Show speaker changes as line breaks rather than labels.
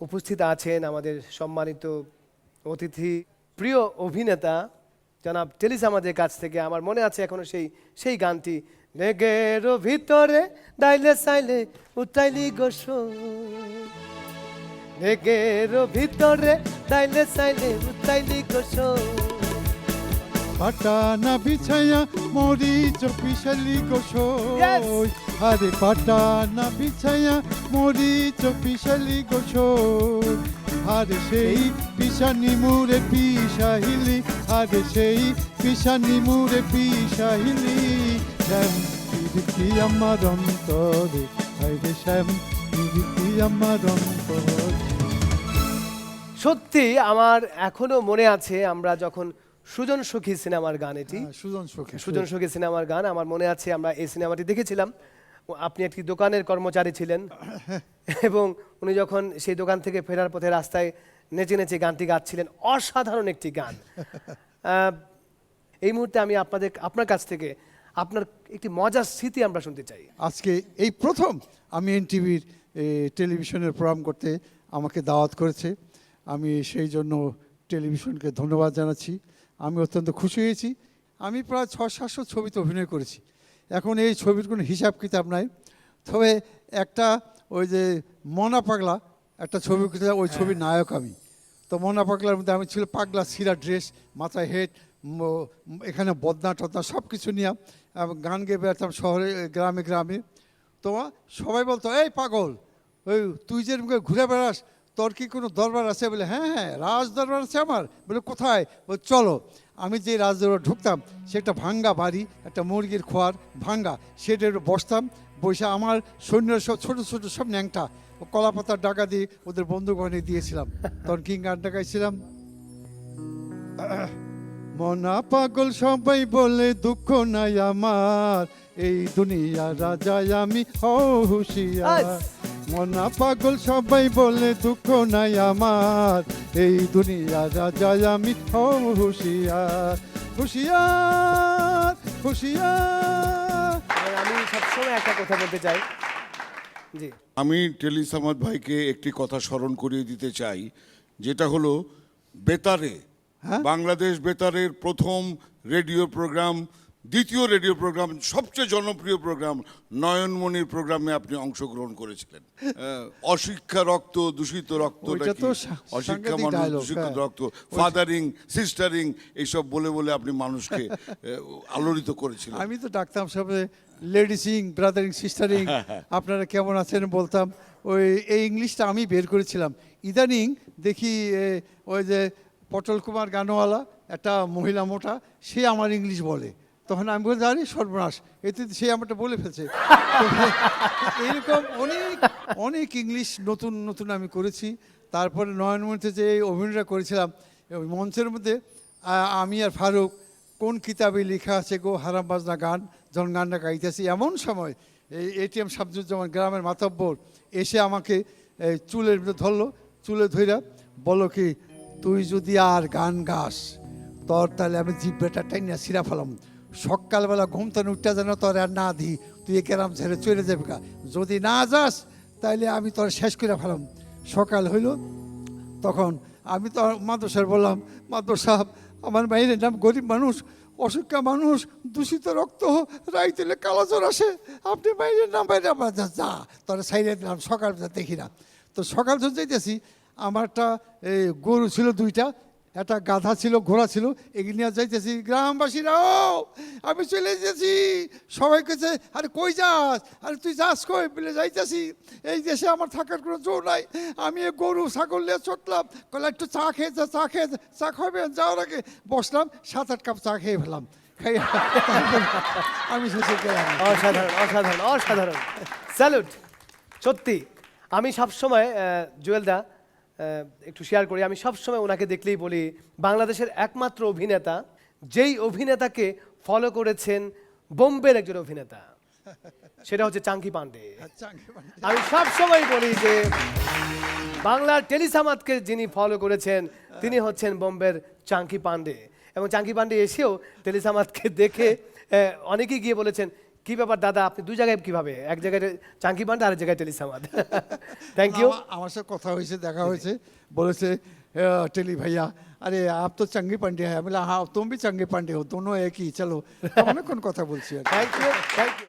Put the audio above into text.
উপস্থিত আছেন আমাদের সম্মানিত অতিথি প্রিয় অভিনেতা জনাব টেলিস আমাদের কাছ থেকে। আমার মনে আছে এখনো সেই গানটি, মেঘের ভিতরে দাইলে সাইলে উঠাইলি গোসো, মেঘের ভিতরে দাইলে সাইলে উঠাইলি গোসো,
পাটানা বিছায়া মরিচ পিশালি গোসই, আরে পাটানা বিছায়া মরিচ পিশালি গোসই, আরে সেই পিশানি মুরে পিশাহিলি, আরে সেই পিশানি মুরে পিশাহিলি, শ্যাম পিরিতি আমার অন্তরে, আরে শ্যাম পিরিতি আমার অন্তরে।
সত্যি আমার এখনো মনে আছে আমরা যখন সুজন সখী সিনেমার গান, এটি সুজন সখী সিনেমার গান, আমার মনে আছে আমরা এই সিনেমাটি দেখেছিলাম। আপনি একটি দোকানের কর্মচারী ছিলেন এবং উনি যখন সেই দোকান থেকে ফেরার পথে রাস্তায় নেচে নেচে গানটি গাচ্ছিলেন, অসাধারণ একটি গান। এই মুহূর্তে আমি আপনার কাছ থেকে আপনার একটি মজার স্মৃতি আমরা শুনতে চাই।
আজকে এই প্রথম আমি এনটিভির টেলিভিশনের প্রোগ্রাম করতে আমাকে দাওয়াত করেছে, আমি সেই জন্য টেলিভিশনকে ধন্যবাদ জানাচ্ছি। আমি অত্যন্ত খুশি হয়েছি। আমি প্রায় 600-700 ছবিতে অভিনয় করেছি। এখন এই ছবির কোনো হিসাব কিতাব নাই, তবে একটা ওই যে মনা পাগলা একটা ছবি, ওই ছবির নায়ক আমি। তো মনা পাগলার মধ্যে আমি ছিল পাগলা সিরা ড্রেস, মাথায় হেড, এখানে বদনা টদনা সব কিছু নিয়ে গান গেয়ে বেড়াতাম শহরে গ্রামে গ্রামে। তো সবাই বলতো, এই পাগল, ওই তুই যে ঘুরে বেড়াস, তোর কি কোনো দরবার আছে? বলে হ্যাঁ হ্যাঁ রাজ দরবার আছে আমার। বলে কোথায়? বলে চলো। আমি যে রাজ দরবার ঢুকতাম সে একটা ভাঙ্গা বাড়ি, একটা মুরগির খোয়ার ভাঙ্গা, সেটা বসতাম, বসে আমার সৈন্যরা সব ছোটো ছোটো সব ন্যাংটা কলা পাতার ডাকা দিয়ে ওদের বন্দুক বানিয়ে দিয়েছিলাম। তখন কি গান ডাকাইছিলাম, মনা পাগল সবাই বলে দুঃখ নাই আমার, এই দুনিয়া রাজায় আমি হুঁশিয়ার। মনা পাগল সবাই বলে দুঃখ নাই আমার, এই দুনিয়া রাজায় আমি হুঁশিয়ার হুঁশিয়ার হুঁশিয়ার।
আমি সবসময় একটা কথা বলতে চাই, জি,
আমি টেলিস আহমদ ভাইকে একটি কথা স্মরণ করিয়ে দিতে চাই, যেটা হলো বেতারে, বাংলাদেশ বেতারের প্রথম রেডিও প্রোগ্রাম, দ্বিতীয় রেডিও প্রোগ্রাম, সবচেয়ে জনপ্রিয় প্রোগ্রাম নয়নমণির প্রোগ্রামে আপনি অংশগ্রহণ করেছিলেন। অশিক্ষা রক্ত দূষিত রক্ত, অশিক্ষা মানুষ দূষিত রক্ত, ফাদারিং সিস্টারিং এইসব বলে বলে আপনি মানুষকে আলোড়িত করেছিলেন।
আমি তো ডাকতাম সবে লেডিসিং, ব্রাদারিং, সিস্টারিং, আপনারা কেমন আছেন বলতাম। ওই এই ইংলিশটা আমি বের করেছিলাম। ইদানিং দেখি ওই যে পটল কুমার গানওয়ালা একটা মহিলা মোটা, সে আমার ইংলিশ বলে, তখন আমি বলতে জানি সর্বনাশ, এতে সে আমারটা বলে ফেলছে। এরকম অনেক অনেক ইংলিশ নতুন নতুন আমি করেছি। তারপরে নয়নমণিতে যে অভিনয়টা করেছিলাম মঞ্চের মধ্যে, আমি আর ফারুক কোন কিতাবে লেখা আছে গো হারাম বাজনা গান, যখন গানটা গাইতেছি এমন সময় এই এটিএম শামসুজ্জামান গ্রামের মাতব্বর এসে আমাকে চুলের মধ্যে ধরলো, চুলে ধইরা বলো কি, তুই যদি আর গান গাস তোর তাহলে আমি জিব্বাটা টাইনা সিরা ফেলাম, সকালবেলা ঘুম থেকে উঠতে যেন তোর আর না দিই, তুই এ গ্রাম ছেড়ে চলে যাবি, যদি না যাস তাইলে আমি তোর শেষ করে ফেলাম। সকাল হইল, তখন আমি তো মাদ্রাসার বললাম, মাদ্র সাহেব আমার মায়ের নাম গরিব মানুষ, অসুখ্যা মানুষ, দূষিত রক্ত, রাইতেলে কালাজ্বর আসে, আপনি মায়ের নাম বাইরে আমার যা তোরা সাইডে দিলাম, সকাল দেখি না। তো সকাল ধরে যাইতেছি, আমার একটা গরু ছিল দুইটা, একটা গাধা ছিল, ঘোড়া ছিল, এগুলি নিয়ে যাইতেছি। গ্রামবাসীরা ও আমি চলে এসেছি, সবাই কেছে আরে কই যাস, আরে তুই যাস কই বলে যাইতেছি, এই দেশে আমার থাকার কোনো জোর নাই, আমি গরু ছাগল নিয়ে চটলাম, কলে একটু চা খেয়ে যা, চা খেয়ে চা খাবে, যাওয়ার আগে বসলাম, 7-8 কাপ চা খেয়ে ফেলাম, খাই আমি শেষে গেলাম।
অসাধারণ অসাধারণ অসাধারণ, স্যালুট। সত্যি আমি সবসময় জুয়েলদা একটু শেয়ার করি, আমি সবসময় ওনাকে দেখলেই বলি বাংলাদেশের একমাত্র অভিনেতা যেই অভিনেতাকে ফলো করেছেন বোম্বের একজন অভিনেতা, সেটা হচ্ছে চাঙ্কি পান্ডে। আমি সবসময় বলি যে বাংলার টেলিস আহমদকে যিনি ফলো করেছেন তিনি হচ্ছেন বোম্বের চাঙ্কি পান্ডে। এবং চাঙ্কি পান্ডে এসেও টেলিস আহমদকে দেখে অনেকেই গিয়ে বলেছেন, কি ব্যাপার দাদা, আপনি দুই জায়গায় কিভাবে, এক জায়গায় চাঙ্কি পান্ডে আর এক জায়গায় টেলিসামাদ? Thank you.
আমার সাথে কথা হয়েছে, দেখা হয়েছে, বলেছে টেলি ভাইয়া अरे आप तो चंगी पांडे हैं, बोला हाँ तुम भी चंगे पांडे हो, दोनों एक ही, चलो। অনেকক্ষণ কথা বলছি আর কি।
Thank you, thank you.